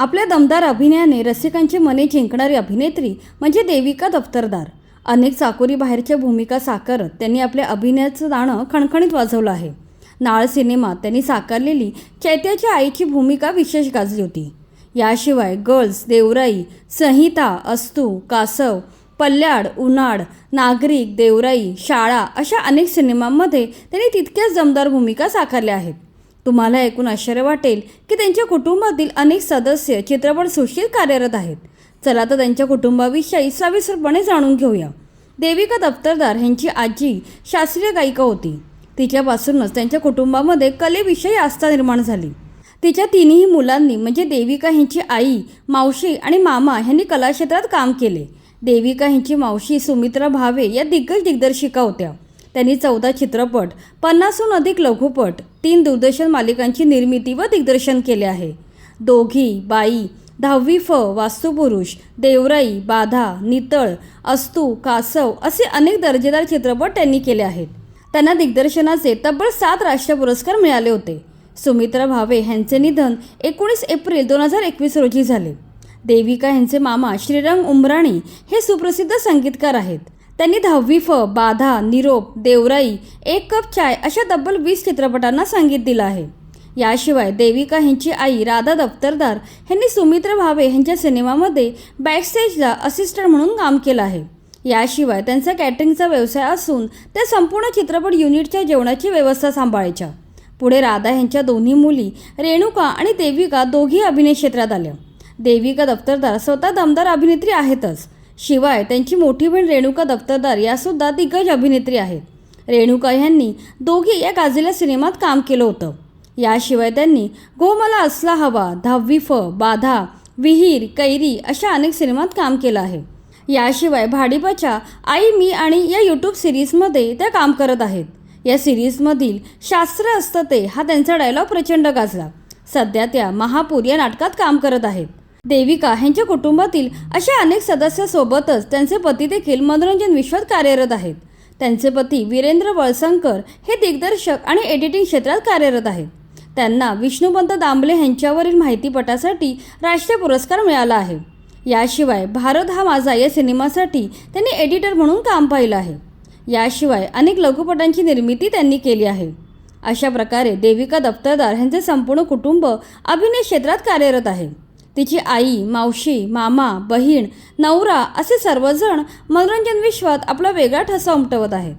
आपल्या दमदार अभिनयाने रसिकांची मने जिंकणारी अभिनेत्री म्हणजे देविका दफ्तरदार। अनेक चाकोरी बाहेरच्या भूमिका साकारत त्यांनी आपल्या अभिनयाचं दाणं खणखणीत वाजवलं आहे। नाळ सिनेमात त्यांनी साकारलेली चैत्याच्या आईची भूमिका विशेष गाजली होती। याशिवाय गर्ल्स, देवराई, संहिता, अस्तू, कासव, पल्ल्याड, उन्हाळ, नागरिक, देवराई, शाळा अशा अनेक सिनेमांमध्ये त्यांनी तितक्याच दमदार भूमिका साकारल्या आहेत। तुम्हाला ऐकून आश्चर्य वाटेल की त्यांच्या कुटुंबातील अनेक सदस्य चित्रपटसृष्टीत कार्यरत आहेत। चला तर त्यांच्या कुटुंबाविषयी सविस्तरपणे जाणून घेऊया। देविका दफ्तरदार यांची आजी शास्त्रीय गायिका होती। तिच्यापासूनच त्यांच्या कुटुंबामध्ये कलेविषयी आस्था निर्माण झाली। तिच्या तिन्ही मुलांनी म्हणजे देविका यांची आई, मावशी आणि मामा यांनी कला क्षेत्रात काम केले। देविका यांची मावशी सुमित्रा भावे या दिग्गज दिग्दर्शिका होत्या। त्यांनी 14 चित्रपट, 50हून अधिक लघुपट, 3 दूरदर्शन मालिकांची निर्मिती व दिग्दर्शन केले आहे। दोघी, बाई, 10वी फ, वास्तुपुरुष, देवराई, बाधा, नितळ, अस्तू, कासव असे अनेक दर्जेदार चित्रपट त्यांनी केले आहेत। त्यांना दिग्दर्शनाचे तब्बल 7 राष्ट्रीय पुरस्कार मिळाले होते। सुमित्रा भावे यांचे निधन 19 एप्रिल 2021 रोजी झाले। देविका यांचे मामा श्रीरंग उमराणी हे सुप्रसिद्ध संगीतकार आहेत। त्यांनी 10वी फ, बाधा, निरोप, देवराई, एक कप चाय अशा तब्बल 20 चित्रपटांना संगीत दिलं आहे। याशिवाय देविका यांची आई राधा दफ्तरदार यांनी सुमित्रा भावे यांच्या सिनेमामध्ये बॅकस्टेजला असिस्टंट म्हणून काम केलं आहे। याशिवाय त्यांचा कॅटरिंगचा व्यवसाय असून त्या संपूर्ण चित्रपट युनिटच्या जेवणाची व्यवस्था सांभाळायच्या। पुढे राधा यांच्या दोन्ही मुली रेणुका आणि देविका दोघी अभिनय क्षेत्रात आल्या। देविका दफ्तरदार स्वतः दमदार अभिनेत्री आहेतच, शिवाय त्यांची मोठी बहीण रेणुका दफ्तरदार यासुद्धा दिग्गज अभिनेत्री आहेत। रेणुका यांनी दोघी या गाजलेल्या सिनेमात काम केलं होतं। याशिवाय त्यांनी गो मला असला हवा, 10वी फ, बाधा, विहीर, कैरी अशा अनेक सिनेमात काम केलं आहे। याशिवाय भाडीपाच्या आई मी आणि या यूट्यूब सिरीजमध्ये त्या काम करत आहेत। या सिरीजमधील शास्त्र असतं ते हा त्यांचा डायलॉग प्रचंड गाजला। सध्या त्या महापूर या नाटकात काम करत आहेत। देविका यांच्या कुटुंबातील अशा अनेक सदस्यासोबतच त्यांचे पती देखील मनोरंजन विश्वात कार्यरत आहेत। त्यांचे पती वीरेंद्र वळसंकर हे दिग्दर्शक आणि एडिटिंग क्षेत्रात कार्यरत आहेत। त्यांना विष्णुपंत दामले यांच्यावरील माहितीपटासाठी राष्ट्रीय पुरस्कार मिळाला आहे। याशिवाय भारत हा माझा या सिनेमासाठी त्यांनी एडिटर म्हणून काम पाहिलं आहे। याशिवाय अनेक लघुपटांची निर्मिती त्यांनी केली आहे। अशा प्रकारे देविका दफ्तरदार यांचे संपूर्ण कुटुंब अभिनय क्षेत्रात कार्यरत आहे। तिची आई, मावशी, मामा, बहीण, नवरा असे सर्वजण मनोरंजन विश्वात आपला वेगळा ठसा उमटवत आहेत।